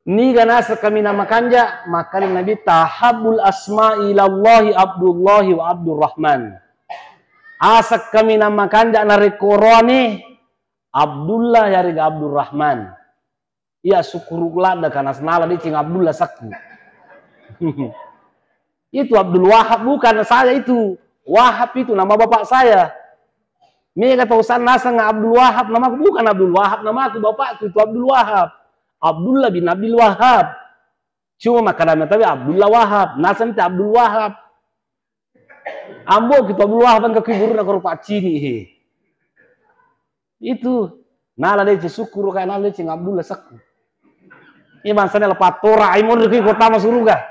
Ni ganasa kami na makanja makalin Nabi tahabul asma'i ilallahi Abdullahi wa Abdurrahman. Asak kami nama kanja na rekoroni Abdullah yari Abdurrahman. Iya syukurullah da kanas nala di cing Abdullah sakku. Itu Abdul Wahab bukan saya itu. Wahab itu nama bapak saya. Mega tausan nasa nga Abdul Wahab nama aku bukan Abdul Wahab nama aku bapakku itu Abdul Wahab. Abdullah bin Abdul Wahab. Cuma makadamnya tapi Abdullah Wahab. Nasa itu Abdul Wahab. Ambo kita Abdul Wahab kan kekibur na korupa cini he. Itu nala de syukur ka nala de cing Abdullah sakku. Ini bangsane lepat tora imon ki kota masuruga.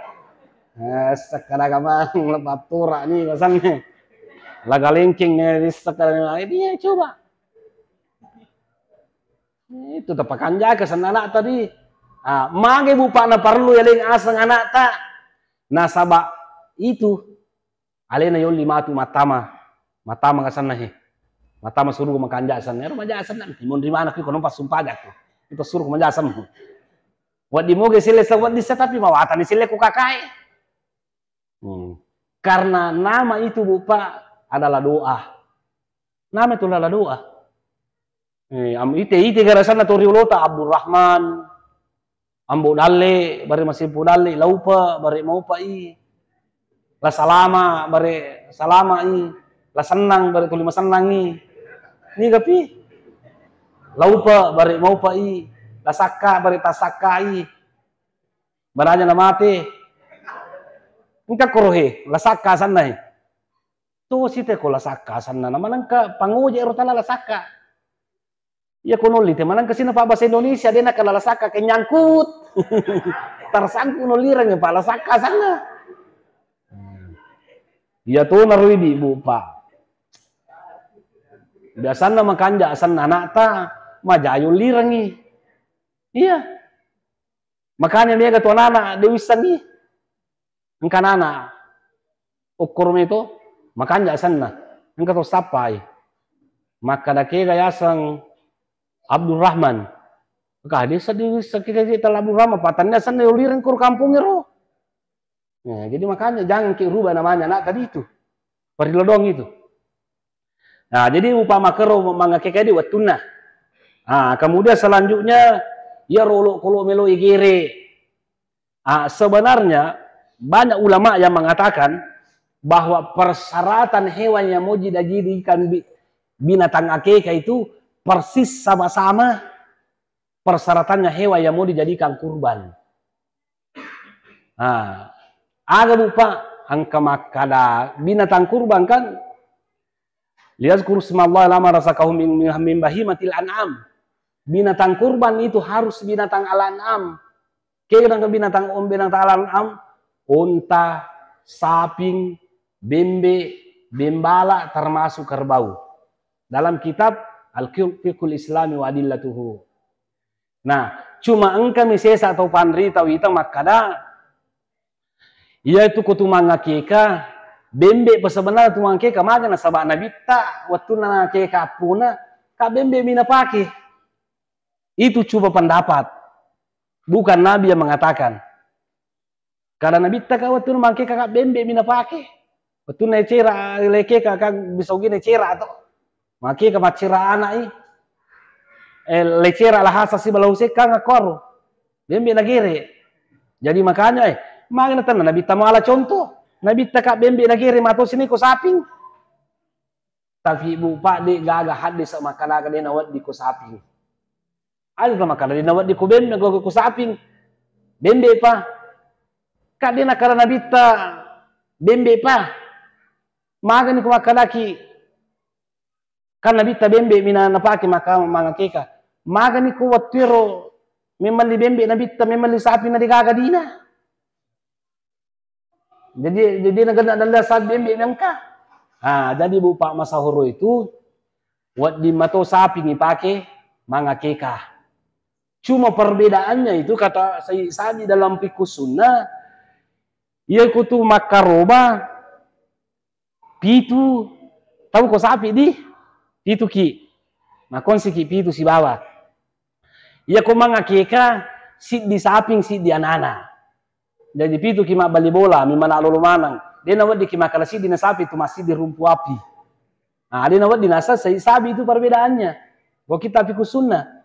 Sakada kamang lepat tora ni bangsane. Laga lengking ni sakada ini coba. Itu tapakan jaga anak tadi. Mage bupa na perlu ya leng asang anak ta. Nasaba itu alena yoli matu matama ka sana he. Matama suruh makanja sana. Remaja sana. Mon di mana ki kono pas sumpah tuh. Itu suruh manja sana. Wad di moge sile sawat di tapi mawatan di sile ku kakai. Karena nama itu bupa adalah doa. Nama itu adalah doa. Ite gara sana toriolota Abdurrahman. Ambo dalle bare masih dalle laupa bare mau pai. La salama bare salama la senang bare tulima senang ni gapi laupa bare mau pai la sakka bare tasakai baranya na mate engka korohe la sakka sanna to site ko la sakka sanna naman ka pangoje ero tala la sakka ya kono lite manan kasina pa bahasa Indonesia dia nak la sakka kenyangkut tersangkut no lirang pa la sakka sanna. Ya tuh narui ibu pak. Biasanya makanja asan anak ta majayo lirangi. Iya. Makanya dia ketua anak dewisan nih. Engkan anak ukur itu makanja asan na. Engkau tuh sapai. Maka dake gayasang Abdurrahman. Maka dia sedih kita Abdul Rahman patannya asan liran kur kampungnya roh. Ya, jadi makanya jangan rubah namanya nak tadi itu. Parilodong itu. Nah, jadi upama kero mangakeka di watuna. Nah, kemudian selanjutnya ya rolo kolo melo igere. Sebenarnya banyak ulama yang mengatakan bahwa persyaratan hewan yang mau dijadikan binatang akekah itu persis sama-sama persyaratannya hewan yang mau dijadikan kurban. Ada bupa angka makada binatang kurban kan lihat kurusmallah lama rasa kaum min bahimatil an'am. Binatang kurban itu harus binatang al-an'am. Kira binatang al-an'am unta, saping, bembe, bembala termasuk kerbau. Dalam kitab Al-Fiqhul Islami wa Adillatuhu. Nah, cuma engkau misesa atau pandri tahu itu makada yaitu kutu mangakeka bembe sebenarnya tu mangakeka magana sabak nabita waktu nangakeka puna ka bembe mina pake itu coba pendapat bukan Nabi yang mengatakan karena nabita ka waktu mangakeka ka bembe mina pake waktu necera lekeka ka bisa gini cera atau mangakeka macera anak lecera lah hasasi balause ka ngakor bembe nagere jadi makanya makanya tenan Nabi tamu ala contoh Nabi tak bembe nagiri mato sini ko saping tapi ibu pak di gaga hadis sama kalaga dia nawat di ko saping ada sama kalaga dia nawat di ko bembe ko saping bembe pa kak dia nakala Nabi ta bembe pa maga ni ko makalaki kan Nabi ta bembe mina napaki maka mangakeka maga ni ko watiro memang li bembe na bitta memang li sapi na digagadina. Jadi naganda dala sa bembe nangka. Jadi bupa masahuro itu wat di mato sapi ni pake mangakeka. Cuma perbedaannya itu kata saya sabi dalam fikih sunnah, ia kutu makaroba pitu tahu ko sapi di pitu ki. Nah kon si ki pitu si bawa. Ia ko mangakeka si di saping si di anana. Jadi pitu ki mak bali bola, mi mana lolo manang. Dia nawat di ki makala si di na sapi itu masih di rumpu api. Nah, dia nawat di nasa saya sabi itu perbedaannya. Kok kita fikih sunnah.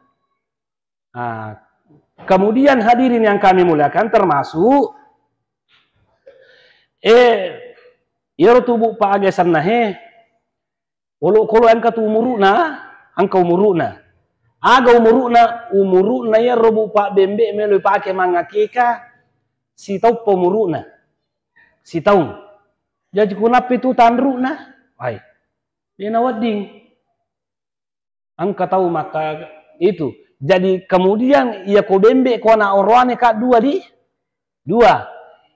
Kemudian hadirin yang kami muliakan termasuk iro tubuh pa agasan nahe kalau angka tu umuruna angka umuruna aga umuruna ya robu pa bembe melo pake mangakeka si tau pomuruna si tau jadi kunap itu tanruna ai dia nawading angka tahu maka itu. Jadi kemudian ia ko bembe ko na orwane ka dua.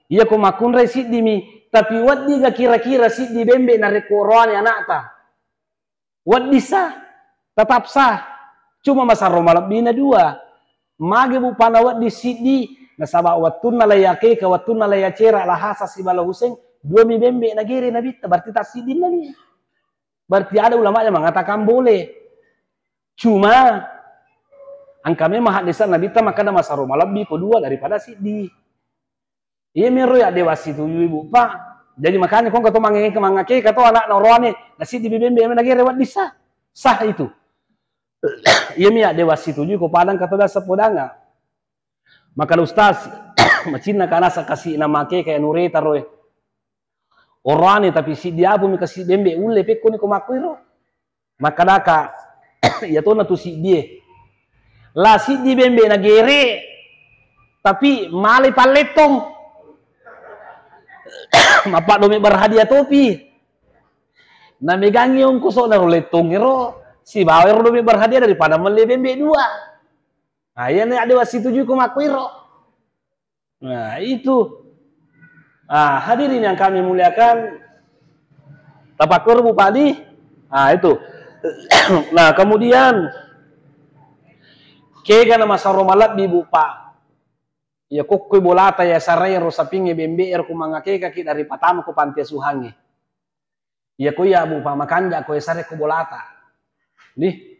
Ia ko makunre siddi mi tapi waddi ga kira-kira siddi bembe na reko orwane anakta. Waddi sah tetap sah. Cuma masa romalab bina 2. Mage bu pana waddi siddi na sabak wattuna la yake ka wattuna la yacera la hasa si bala huseng 2 mi bembe na gere na bitta berarti tak siddi na ni. Berarti ada ulama yang mengatakan boleh. Cuma angka memang hadis Nabi ta maka ada masa Roma lebih kedua daripada siddi. Iya mero ya dewasi tu ibu pak. Jadi makanya kau kata mangake kata anak norone nasi di bibembe lagi rewat disah sah itu. Iya mi ya dewasi tu ko padang kata dah sepodanga. Maka ustaz macina kana sa kasih nama ke kayak nureta roe. Orane tapi siddi abu mi kasih bembe ule pekko ni ko makuiro. Maka daka ya to na tu siddi. La siddi bembe na gere tapi male paletong mapak dome berhadiah topi na megangi yung kuso na roletong iro si bawa iro dome berhadiah daripada mele bembe 2. Nah yan ada wasi 7 kumakwiro. Nah itu hadirin yang kami muliakan tapakur bupati. Itu nah kemudian kega na masaro malab di bupa. Ya kokkoy bolata ya saray ro sapinge bembe ko mangake kaki dari patama ko pantia suhange. Ya ko ya bupa makanja ko sare ko bolata. Nih.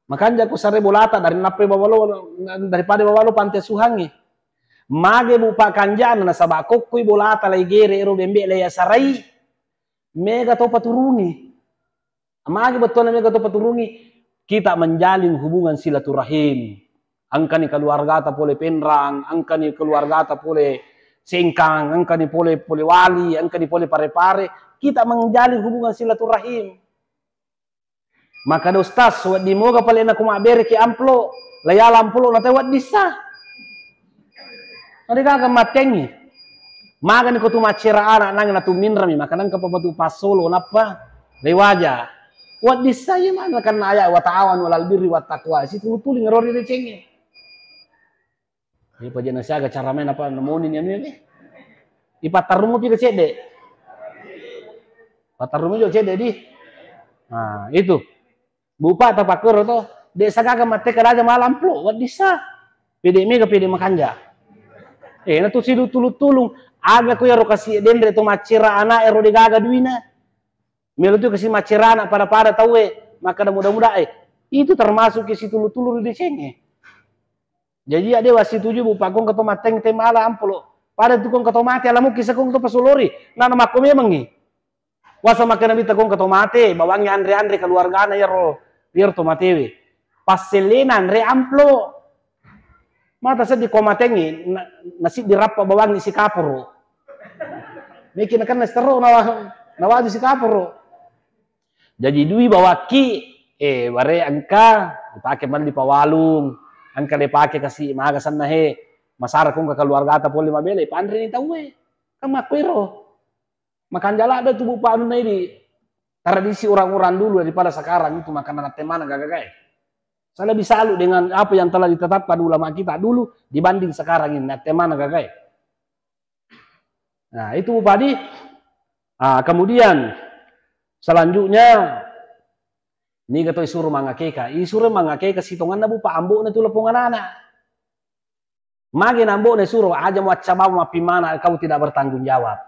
Makanja ko sare bolata dari nape bawalo daripada bawalo pantia suhange. Mage bupa kanjana na sabak kokkoy bolata lay gere ro bembe lay saray. Mega to paturungi. Mage betul na mega to paturungi. Kita menjalin hubungan silaturahim. Angka ni keluarga ta pole penrang, angka ni keluarga ta pole sengkang, angka ni pole wali, angka ni pole pare-pare. Kita menjalin hubungan silaturahim. Maka da ustaz, wadi moga pale na kumabere ki amplo, layala amplo na tewat disa. Ada kagak matengi. Maga ni ko tu macera anak nang na tu minrami, maka nang kapapatu pasolo napa? Lewaja. Wat disaya mana kan ayat wa ta'awan walal birri wat taqwa. Situ tuling rori de cenge. Ini pajana siaga cara main apa nemonin yang ini. Di patarumu pi ke cede. Patarumu jo cede di. Nah, itu. Bupa tapakur to. De sagaga mate karaja malam plo wat disa. Pede me ke pede makanja. Na tu sidu tulung aga ko yaro kasi dendre to macira anak ero digaga duina. Melo tu kasih macerana pada tahu maka mudah-mudah itu termasuk ke situ tulur di sini. Jadi ada wasi 7 bupa kong keto mateng temala amplo. Pada tu kong keto mati alamu kisah kong keto pasulori. Nana makom memang ni. Wasa makan nabi kong keto mati bawangi andre keluarga na yaro biar to matewe. Paselena andre amplo. Mata sedih komatengi nasi dirapa bawangi si kapuro. Mikin kan nestero nawa si kapuro. Jadi dui bawa ki, bare angka dipakai man di pawalung, angka dipakai kasih magasan nahe, masara kong keluarga ta poli mabele, pandre ni tahu kamakwiro, makan jala ada tubuh panu na ini, tradisi orang-orang dulu daripada sekarang itu makanan temana gagagai. Saya lebih salut dengan apa yang telah ditetapkan ulama kita dulu dibanding sekarang ini. Nah, mana kakak? Nah, itu Bupati. Nah, kemudian selanjutnya ini kata suruh mangakeka. Suruh mangakeka sitongan na bupa ambo na tulapungan anak. Magi nambo na suruh aja mau cabang mapi mana kau tidak bertanggung jawab.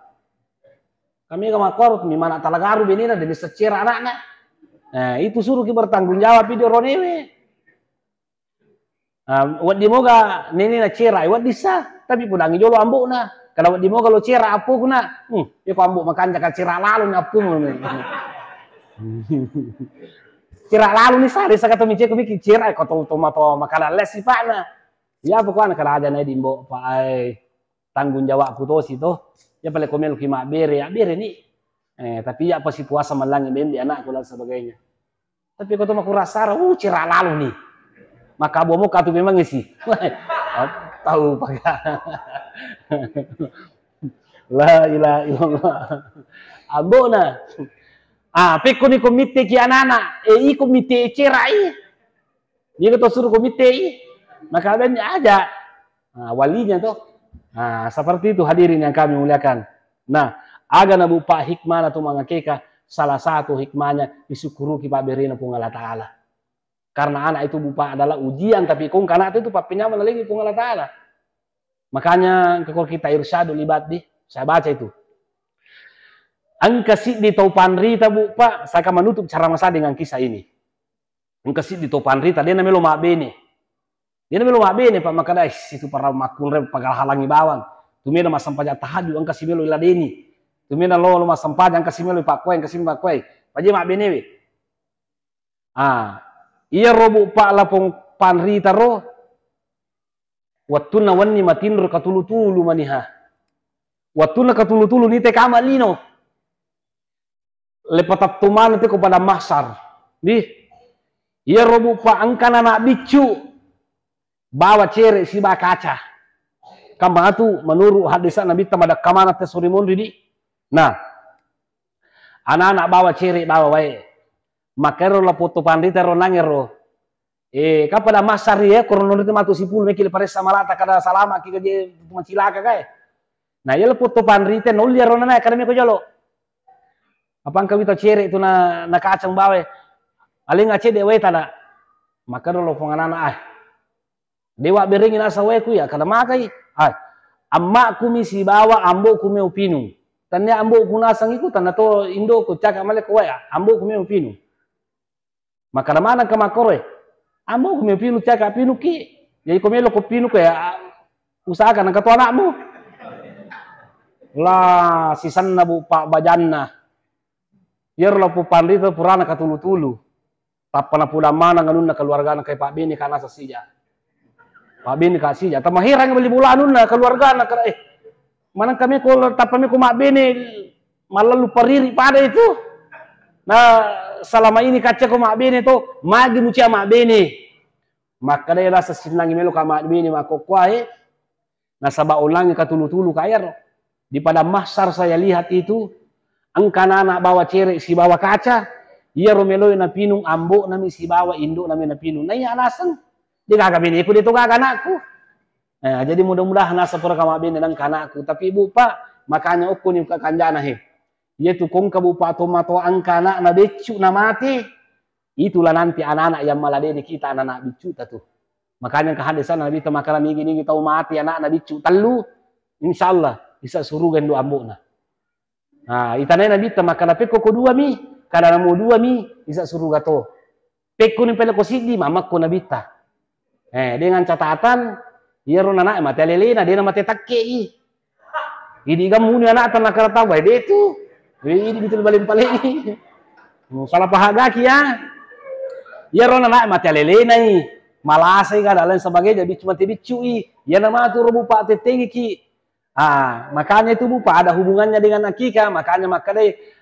Kami kamakor mi mana talagaru benina demi secera anak-anak. Nah, itu suruh kita bertanggung jawab video ronewe. Wat di moga nini na cera, wat disa, tapi pudangi jolo ambo na. Kalau wat di moga lo cera apu kuna, ya ko ambo makan jaga cera lalu na apu mo. Cera lalu ni sari sa kato mice ko miki cera ko to mato makala les si pa na. Ya pokoknya kalau ada na dimbo pa ay tanggung jawab ku to sito. Ya pale komel ki mak bere, ya bere ni. Tapi ya pas si puasa malangi bendi anak ko dan sebagainya. Tapi ko to makurasa cera lalu nih. Maka bomo katu memang isi. Tahu pakai. La ilaha illallah. Abona. Peko ni komite ki anak-anak. I komite cerai. Dia kata suruh komite. Maka ben ada. Walinya tuh. Seperti itu hadirin yang kami muliakan. Nah, aga na bupa hikmah atau mangakeka. Salah satu hikmahnya disyukuru ki Pak Berina pun Allah Ta'ala. Karena anak itu bupa adalah ujian, tapi kung anak itu papinya melalui pun Allah Ta'ala. Makanya kalau kita irsyadul libat di, saya baca itu. Angkasih di Taupan Rita bupa, saya akan menutup cara masa dengan kisah ini. Angkasih di Taupan Rita, dia namanya Mak Bene. Dia namanya Mak Bene, Pak Makadais, itu para makun rep pagal halangi bawang. Tumena mas sampajak tahaju, angkasih melo iladeni. Tumena lo mas sampajak, angkasih melo Pak Kuai, angkasih Pak Kuai. Paje Mak Bene we. Iya robo pak lapong panrita ro. Watuna wani matinro katulu-tulu maniha. Watuna katulu-tulu ni te kamalino. Lepatat tuman te kepada mahsar. Di. Iya robo pak angkan anak bicu. Bawa cere si ba kaca. Kambang itu menurut hadisan Nabi tamada kamana te surimun di. Nah. Anak-anak bawa cere bawa wae. Makero la foto pandita ro nangero. Kapada masari ya koron itu matu sipul mekil pares samalata kada salama ki gaje macilaka kae. Nah, ya la foto pandita nol ya ro na kada me ko jalo. Apang kawita cere itu na kacang bawe. Aling ace de we tada. Makero lo ponganana Dewa beringin asa we ku ya kada makai. Amma ku misi bawa ambo ku me upinu. Tanya ambo ku nasang iku tanda to indo ku caka male ko ya ambo ku me upinu. Maka mana ka makore? Ambo ku me pinu caka pinu ki. Jadi ko melo ko pinu ya usahakan ang kato anakmu. Lah sisan na bu pak bajanna. Yer lo pu pandita purana katulu-tulu. Tapana pula mana nganun na keluarga na kay Pak Bini kana sa sija. Pak Bini ka sija. Tamahirang beli bulanun na keluarga na kada manang kami ko tapami ko Mak Bini malalu pariri pada itu. Nah, selama ini kaca ko Mak Bene to, magi mucia Mak Bene. Maka dia rasa sinangi melo ka Mak Bene mako kuahe. Nah, sabah ulangi katulu-tulu kaya. Di pada mahsar saya lihat itu, angkana anak bawa cere si bawa kaca, iya romelo na pinung ambo nami si bawa indo nami na pinung. Nah, iya alasan. Dia kagak bini ku, dia tuh kagak anakku. Nah, jadi mudah-mudahan nasa pura ka Mak Bene dan kanakku. Tapi ibu pak, makanya aku nih ka kanjana he. Yaitu kong kabupaten mato angkana na becu na mati. Itulah nanti anak-anak yang maladeni kita anak-anak bicu tuh. Makanya kehadisan Nabi temakala migi tahu mati anak-anak bicu telu. Insyaallah bisa surugan do ambona. Nah, itanay Nabi temakala peko ko dua mi, kada mo dua mi bisa suruga to. Peko ni pele ko sidi mamakko nabita. Dengan catatan iya ron anak mati lelena dia mati takkei. Ini kamu ni anak temakala tahu dia itu. Ini betul paling salah pahagaki ya. Ya rona nak mati lelena i. Malasai kada lain sebagainya bicu mati bicui. Ya nama tu robu pak tetengi ki. Makanya itu bupa ada hubungannya dengan akikah. Makanya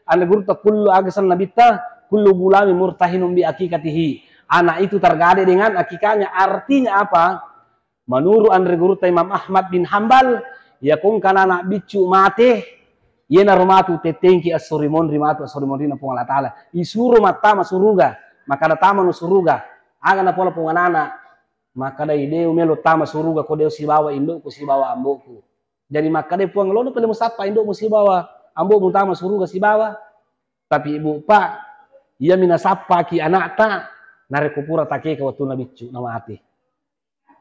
anda guru tak kullu agasan nabita kullu bulami murtahinum bi akikatihi. Anak itu tergade dengan akikahnya. Artinya apa? Menurut Andre guru Imam Ahmad bin Hambal, ya kung kana anak bicu mati. Yena rumatu tetengki as-surimon rimatu as-surimon rina pung Allah Ta'ala. Isuru matama suruga. Maka datama no suruga. aga na pola punganana, maka dai deu melo tama suruga ko deu si bawa indukku si bawa amboku. Jadi maka dai puang lono pele musapa indukmu si bawa amboku tama suruga si bawa. Tapi ibu pak, ia mina sapa ki anak ta, nare kupura take ka waktu na bicu na mati.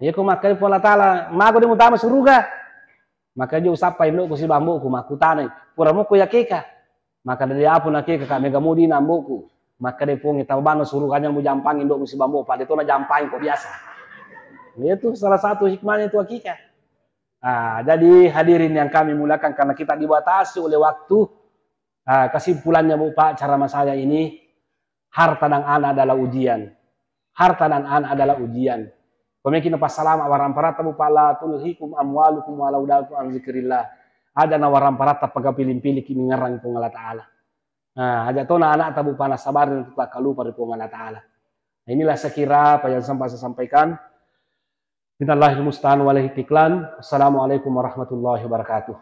Ya ko maka dai pola tala, mago deu tama suruga. Maka dia usapa indukku si bamboku makutane, pura mo ko yakeka. Maka dari apa nak ke kami gamudi namboku, maka dia pungi tabano suruh kanyang mu jampang induk musi bambu, pada itu na jampang kok biasa. Itu salah satu hikmahnya itu hakika. Jadi hadirin yang kami muliakan karena kita dibatasi oleh waktu. Kesimpulannya Bu Pak, cara saya ini harta dan anak adalah ujian. Harta dan anak adalah ujian. Pemikin pas salam awaram parata Bu Pak la tulhikum amwalukum wa laudatukum an zikrillah. Ada nawaran parata paga pilih-pilih kimi ngarang pung Allah Ta'ala. Aja tona anak tabu panas sabar dan tak kalupa dari pung Allah Ta'ala. Inilah sekira apa yang sampai saya sampaikan. Minallahil musta'an walaihi tiklan. Assalamualaikum warahmatullahi wabarakatuh.